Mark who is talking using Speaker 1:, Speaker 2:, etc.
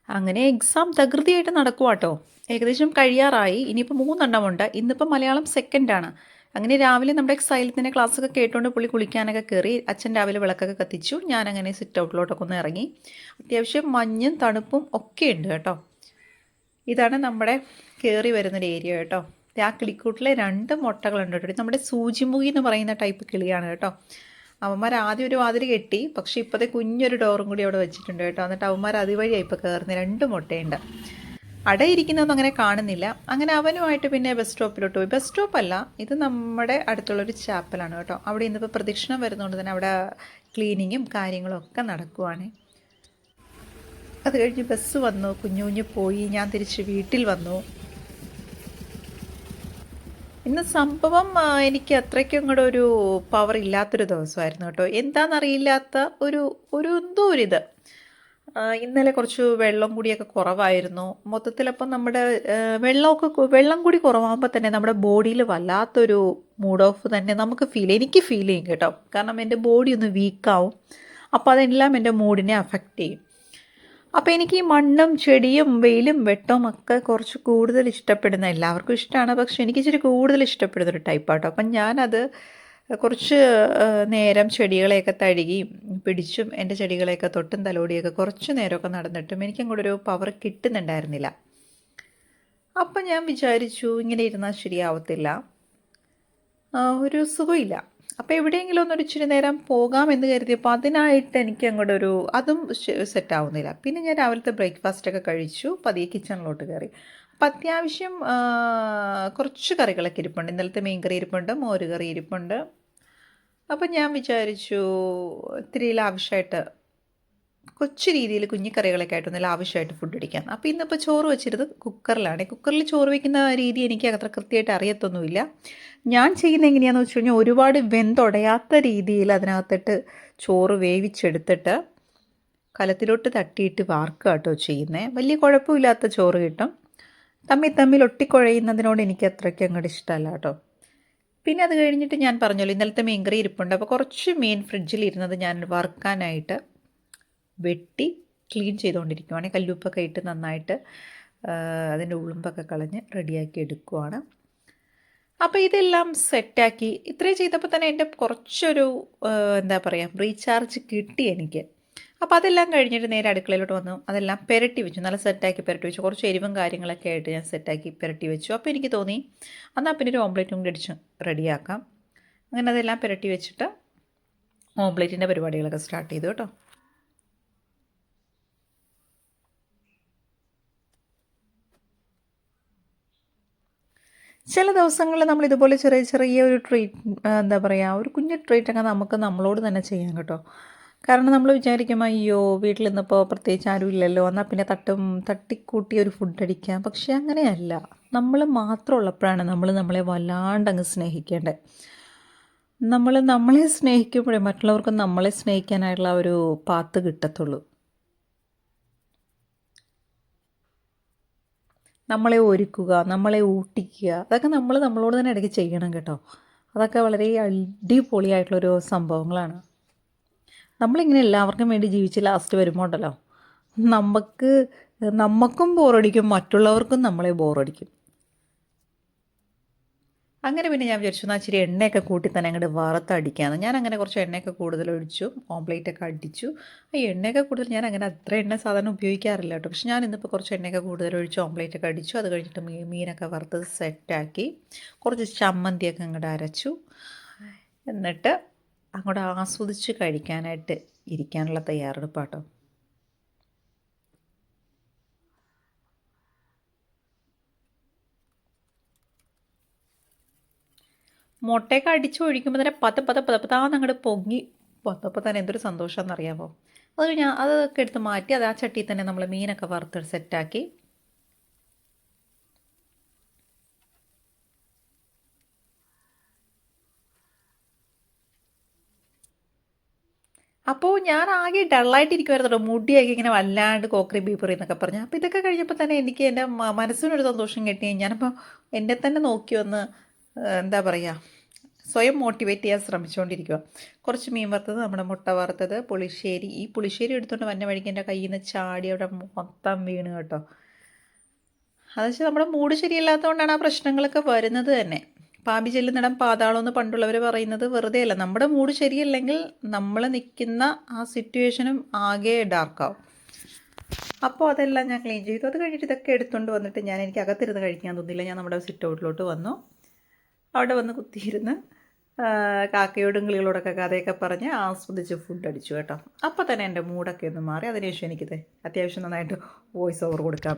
Speaker 1: അങ്ങനെ എക്സാം തകൃതിയായിട്ട് നടക്കുവാട്ടോ. ഏകദേശം കഴിയാറായി. ഇനിയിപ്പോൾ 3 എണ്ണമുണ്ട്. ഇന്നിപ്പോൾ മലയാളം സെക്കൻഡാണ്. അങ്ങനെ രാവിലെ നമ്മുടെ സൈലത്തിൻ്റെ ക്ലാസ്സൊക്കെ കേട്ടുകൊണ്ട് പുള്ളി കുളിക്കാനൊക്കെ കയറി. അച്ഛൻ രാവിലെ വിളക്കൊക്കെ കത്തിച്ചു. ഞാനങ്ങനെ സിറ്റ് ഔട്ടിലോട്ടൊക്കെ ഒന്ന് ഇറങ്ങി. അത്യാവശ്യം മഞ്ഞും തണുപ്പും ഒക്കെ ഉണ്ട് കേട്ടോ. ഇതാണ് നമ്മുടെ കയറി വരുന്നൊരു ഏരിയ കേട്ടോ. ആ കിളിക്കൂട്ടിലെ 2 മുട്ടകളുണ്ട് കേട്ടോ. നമ്മുടെ സൂചിമുഖി എന്ന് പറയുന്ന ടൈപ്പ് കിളിയാണ് കേട്ടോ. അവന്മാർ ആദ്യം ഒരു വാതിൽ കെട്ടി, പക്ഷേ ഇപ്പോഴത്തെ കുഞ്ഞൊരു ഡോറും കൂടി അവിടെ വെച്ചിട്ടുണ്ട് കേട്ടോ. എന്നിട്ട് അവന്മാർ അതുവഴിയായി ഇപ്പോൾ കയറുന്നത്. 2 മുട്ടയുണ്ട്. അടയിരിക്കുന്നതൊന്നും അങ്ങനെ കാണുന്നില്ല. അങ്ങനെ അവനുമായിട്ട് പിന്നെ ബസ് സ്റ്റോപ്പിലോട്ട് പോയി. ബസ് സ്റ്റോപ്പല്ല, ഇത് നമ്മുടെ അടുത്തുള്ളൊരു ചാപ്പലാണ് കേട്ടോ. അവിടെ ഇന്നിപ്പോൾ പ്രദക്ഷിണം വരുന്നതുകൊണ്ട് തന്നെ അവിടെ ക്ലീനിങ്ങും കാര്യങ്ങളും ഒക്കെ നടക്കുവാണ്. അത് കഴിഞ്ഞ് ബസ് വന്നു, കുഞ്ഞു കുഞ്ഞു പോയി. ഞാൻ തിരിച്ച് വീട്ടിൽ വന്നു. ഇന്ന് സംഭവം എനിക്ക് അത്രയ്ക്കും കൂടെ ഒരു പവർ ഇല്ലാത്തൊരു ദിവസമായിരുന്നു കേട്ടോ. എന്താണെന്നറിയില്ലാത്ത ഒരു ഒരു എന്തോ ഒരിത്. ഇന്നലെ കുറച്ച് വെള്ളം കൂടിയൊക്കെ കുറവായിരുന്നു മൊത്തത്തിലപ്പം. നമ്മുടെ വെള്ളം കൂടി കുറവാകുമ്പോൾ തന്നെ നമ്മുടെ ബോഡിയിൽ വല്ലാത്തൊരു മൂഡ് ഓഫ് തന്നെ നമുക്ക് എനിക്ക് ഫീൽ ചെയ്യും കേട്ടോ. കാരണം എൻ്റെ ബോഡി ഒന്ന് വീക്കാവും. അപ്പോൾ അതെല്ലാം എൻ്റെ മൂഡിനെ അഫക്റ്റ് ചെയ്യും. അപ്പോൾ എനിക്ക് ഈ മണ്ണും ചെടിയും വെയിലും വെട്ടവും ഒക്കെ കുറച്ച് കൂടുതൽ ഇഷ്ടപ്പെടുന്ന, എല്ലാവർക്കും ഇഷ്ടമാണ്, പക്ഷെ എനിക്ക് ഇച്ചിരി കൂടുതൽ ഇഷ്ടപ്പെടുന്നൊരു ടൈപ്പാട്ടോ. അപ്പം ഞാനത് കുറച്ച് നേരം ചെടികളെയൊക്കെ തഴുകിയും പിടിച്ചും എൻ്റെ ചെടികളെയൊക്കെ തൊട്ടും തലോടിയൊക്കെ കുറച്ച് നേരമൊക്കെ നടന്നിട്ടും എനിക്കങ്ങോട്ട് ഒരു പവർ കിട്ടുന്നുണ്ടായിരുന്നില്ല. അപ്പം ഞാൻ വിചാരിച്ചു ഇങ്ങനെ ഇരുന്നാൽ ശരിയാവത്തില്ല, ഒരു സുഖമില്ല. അപ്പോൾ എവിടെയെങ്കിലും ഒന്നൊരു ഇച്ചിരി നേരം പോകാമെന്ന് കരുതിയപ്പോൾ അതിനായിട്ട് എനിക്ക് അങ്ങോട്ടൊരു അതും സെറ്റാവുന്നില്ല. പിന്നെ ഞാൻ രാവിലത്തെ ബ്രേക്ക്ഫാസ്റ്റൊക്കെ കഴിച്ചു, പതിയെ കിച്ചണിലോട്ട് കയറി. അപ്പം അത്യാവശ്യം കുറച്ച് കറികളൊക്കെ ഇരിപ്പുണ്ട്. ഇന്നലത്തെ മീൻ കറി ഇരിപ്പുണ്ട്, മോര് കറി ഇരിപ്പുണ്ട്. അപ്പം ഞാൻ വിചാരിച്ചു ഇത്തിരി ലാവിഷായിട്ട് കൊച്ചു രീതിയിൽ കുഞ്ഞിക്കറികളൊക്കെ ആയിട്ട് ഒന്നും ആവശ്യമായിട്ട് ഫുഡ് അടിക്കാം. അപ്പോൾ ഇന്നിപ്പോൾ ചോറ് വെച്ചിരുന്നത് കുക്കറിലാണ്. കുക്കറിൽ ചോറ് വയ്ക്കുന്ന രീതി എനിക്ക് അത്ര കൃത്യമായിട്ട് അറിയത്തൊന്നുമില്ല. ഞാൻ ചെയ്യുന്നത് എങ്ങനെയാണെന്ന് വെച്ച് കഴിഞ്ഞാൽ ഒരുപാട് വെന്തുടയാത്ത രീതിയിൽ അതിനകത്തിട്ട് ചോറ് വേവിച്ചെടുത്തിട്ട് കലത്തിലോട്ട് തട്ടിയിട്ട് വാർക്കുക കേട്ടോ ചെയ്യുന്നത്. വലിയ കുഴപ്പമില്ലാത്ത ചോറ് കിട്ടും. തമ്മിൽ ഒട്ടിക്കുഴയുന്നതിനോട് എനിക്ക് അത്രയ്ക്ക് അങ്ങോട്ട് ഇഷ്ടമല്ല കേട്ടോ. പിന്നെ അത് കഴിഞ്ഞിട്ട് ഞാൻ പറഞ്ഞല്ലോ ഇന്നലത്തെ മീൻകറി ഇരിപ്പുണ്ട്. അപ്പോൾ കുറച്ച് മീൻ ഫ്രിഡ്ജിലിരുന്നത് ഞാൻ വറുക്കാനായിട്ട് വെട്ടി ക്ലീൻ ചെയ്തുകൊണ്ടിരിക്കുവാണ്. കല്ലുപ്പൊക്കെ ഇട്ട് നന്നായിട്ട് അതിൻ്റെ ഉളുമ്പൊക്കെ കളഞ്ഞ് റെഡിയാക്കി എടുക്കുവാണ്. അപ്പോൾ ഇതെല്ലാം സെറ്റാക്കി ഇത്രയും ചെയ്തപ്പോൾ തന്നെ എൻ്റെ കുറച്ചൊരു എന്താ പറയുക റീചാർജ് കിട്ടി എനിക്ക്. അപ്പോൾ അതെല്ലാം കഴിഞ്ഞിട്ട് നേരെ അടുക്കളയിലോട്ട് വന്നു. അതെല്ലാം പുരട്ടി വെച്ചു, നല്ല സെറ്റാക്കി പുരട്ടി വെച്ചു. കുറച്ച് എരിവും കാര്യങ്ങളൊക്കെ ആയിട്ട് ഞാൻ സെറ്റാക്കി പുരട്ടി വെച്ചു. അപ്പോൾ എനിക്ക് തോന്നി എന്നാൽ പിന്നെ ഒരു ഓംപ്ലേറ്റും കൂടി അടിച്ച് റെഡിയാക്കാം. അങ്ങനെ അതെല്ലാം പുരട്ടി വെച്ചിട്ട് ഓംപ്ലേറ്റിൻ്റെ പരിപാടികളൊക്കെ സ്റ്റാർട്ട് ചെയ്തു കേട്ടോ. ചില ദിവസങ്ങളിൽ നമ്മൾ ഇതുപോലെ ചെറിയ ചെറിയ ഒരു ട്രീറ്റ്, എന്താ പറയുക, ഒരു കുഞ്ഞു ട്രീറ്റൊക്കെ നമുക്ക് നമ്മളോട് തന്നെ ചെയ്യാം കേട്ടോ. കാരണം നമ്മൾ വിചാരിക്കും അയ്യോ വീട്ടിൽ നിന്നിപ്പോൾ പ്രത്യേകിച്ച് ആരും ഇല്ലല്ലോ, എന്നാൽ പിന്നെ തട്ടിക്കൂട്ടി ഒരു ഫുഡ് അടിക്കാം. പക്ഷേ അങ്ങനെയല്ല. നമ്മൾ മാത്രമുള്ളപ്പോഴാണ് നമ്മൾ നമ്മളെ വല്ലാണ്ട് അങ്ങ് സ്നേഹിക്കേണ്ടത്. നമ്മളെ സ്നേഹിക്കുമ്പോഴേ മറ്റുള്ളവർക്കും നമ്മളെ സ്നേഹിക്കാനായിട്ടുള്ള ഒരു പാത്ത് കിട്ടത്തുള്ളൂ. നമ്മളെ ഒരുക്കുക, നമ്മളെ ഊട്ടിക്കുക, അതൊക്കെ നമ്മൾ നമ്മളോട് തന്നെ ഇടയ്ക്ക് ചെയ്യണം കേട്ടോ. അതൊക്കെ വളരെ അടിപൊളിയായിട്ടുള്ളൊരു സംഭവങ്ങളാണ്. നമ്മളിങ്ങനെ എല്ലാവർക്കും വേണ്ടി ജീവിച്ച് ലാസ്റ്റ് വരുമ്പോൾ ഉണ്ടല്ലോ നമുക്കും ബോറടിക്കും, മറ്റുള്ളവർക്കും നമ്മളെ ബോറടിക്കും. അങ്ങനെ പിന്നെ ഞാൻ വിചാരിച്ചു എന്നാൽ ഇച്ചിരി എണ്ണയൊക്കെ കൂട്ടി തന്നെ അങ്ങോട്ട് വറുത്തടിക്കാമെന്ന്. ഞാൻ അങ്ങനെ കുറച്ച് എണ്ണയൊക്കെ കൂടുതൽ ഒഴിച്ചു, ഓംപ്ലേറ്റൊക്കെ അടിച്ചു. ഈ എണ്ണയൊക്കെ കൂടുതൽ ഞാൻ അങ്ങനെ അത്ര എണ്ണ സാധാരണ ഉപയോഗിക്കാറില്ല കേട്ടോ. പക്ഷെ ഞാൻ ഇന്നിപ്പോൾ കുറച്ച് എണ്ണയൊക്കെ കൂടുതൽ ഒഴിച്ചു, ഓംപ്ലേറ്റൊക്കെ അടിച്ചു. അത് കഴിഞ്ഞിട്ട് മീനൊക്കെ വറുത്ത് സെറ്റാക്കി കുറച്ച് ചമ്മന്തിയൊക്കെ അങ്ങോട്ട് അരച്ചു. എന്നിട്ട് അങ്ങോട്ട് ആസ്വദിച്ച് കഴിക്കാനായിട്ട് ഇരിക്കാനുള്ള തയ്യാറെടുപ്പാട്ടോ. മുട്ടയൊക്കെ അടിച്ച് ഒഴിക്കുമ്പോൾ തന്നെ പതപ്പതാന്ന് അങ്ങോട്ട് പൊങ്ങി വന്നപ്പോൾ തന്നെ എന്തൊരു സന്തോഷമാണെന്ന് അറിയാമോ. അത് ഞാൻ അതൊക്കെ എടുത്ത് മാറ്റി അത് ആ ചട്ടിയിൽ തന്നെ നമ്മൾ മീനൊക്കെ വറുത്ത് സെറ്റാക്കി. അപ്പോൾ ഞാൻ ആകെ ഡള്ളായിട്ടിരിക്കുമായിരുന്നു. മുടിയൊക്കെ ഇങ്ങനെ വല്ലാണ്ട് കോക്കറി ബീപ്പറി എന്നൊക്കെ പറഞ്ഞു. അപ്പോൾ ഇതൊക്കെ കഴിഞ്ഞപ്പോൾ തന്നെ എനിക്ക് എൻ്റെ മനസ്സിനൊരു സന്തോഷം കിട്ടി. ഞാനപ്പോൾ എന്നെ തന്നെ നോക്കി വന്ന് എന്താ പറയുക സ്വയം മോട്ടിവേറ്റ് ചെയ്യാൻ ശ്രമിച്ചുകൊണ്ടിരിക്കുക. കുറച്ച് മീൻ വറുത്തത്, നമ്മുടെ മുട്ട വറുത്തത്, പുളിശ്ശേരി. ഈ പുളിശ്ശേരി എടുത്തുകൊണ്ട് വന്ന വഴിക്ക് എൻ്റെ കയ്യിൽ നിന്ന് ചാടി അവിടെ മൊത്തം വീണ് കേട്ടോ. അതെന്ന് വെച്ചാൽ നമ്മുടെ മൂഡ് ശരിയല്ലാത്തതുകൊണ്ടാണ് ആ പ്രശ്നങ്ങളൊക്കെ വരുന്നത് തന്നെ. പാമ്പി ചെല്ലുന്നിടം പാതാളമെന്ന് പണ്ടുള്ളവർ പറയുന്നത് വെറുതെ അല്ല. നമ്മുടെ മൂഡ് ശരിയല്ലെങ്കിൽ നമ്മൾ നിൽക്കുന്ന ആ സിറ്റുവേഷനും ആകെ ഡാർക്കാവും. അപ്പോൾ അതെല്ലാം ഞാൻ ക്ലീൻ ചെയ്തു. അത് കഴിഞ്ഞിട്ട് ഇതൊക്കെ എടുത്തുകൊണ്ട് വന്നിട്ട് എനിക്ക് അകത്തിരുന്ന് കഴിക്കാൻ തോന്നിയില്ല. ഞാൻ നമ്മുടെ സിറ്റ് ഔട്ടിലോട്ട് വന്നു. അവിടെ വന്ന് കുത്തിയിരുന്ന് കാക്കയോടും കിളികളോടൊക്കെ കഥയൊക്കെ പറഞ്ഞ് ആസ്വദിച്ച് ഫുഡ് അടിച്ചു കേട്ടോ. അപ്പോൾ തന്നെ എൻ്റെ മൂഡൊക്കെ ഒന്ന് മാറി. അതിനുശേഷം എനിക്കിത് അത്യാവശ്യം നന്നായിട്ട് വോയിസ് ഓവർ കൊടുക്കാം.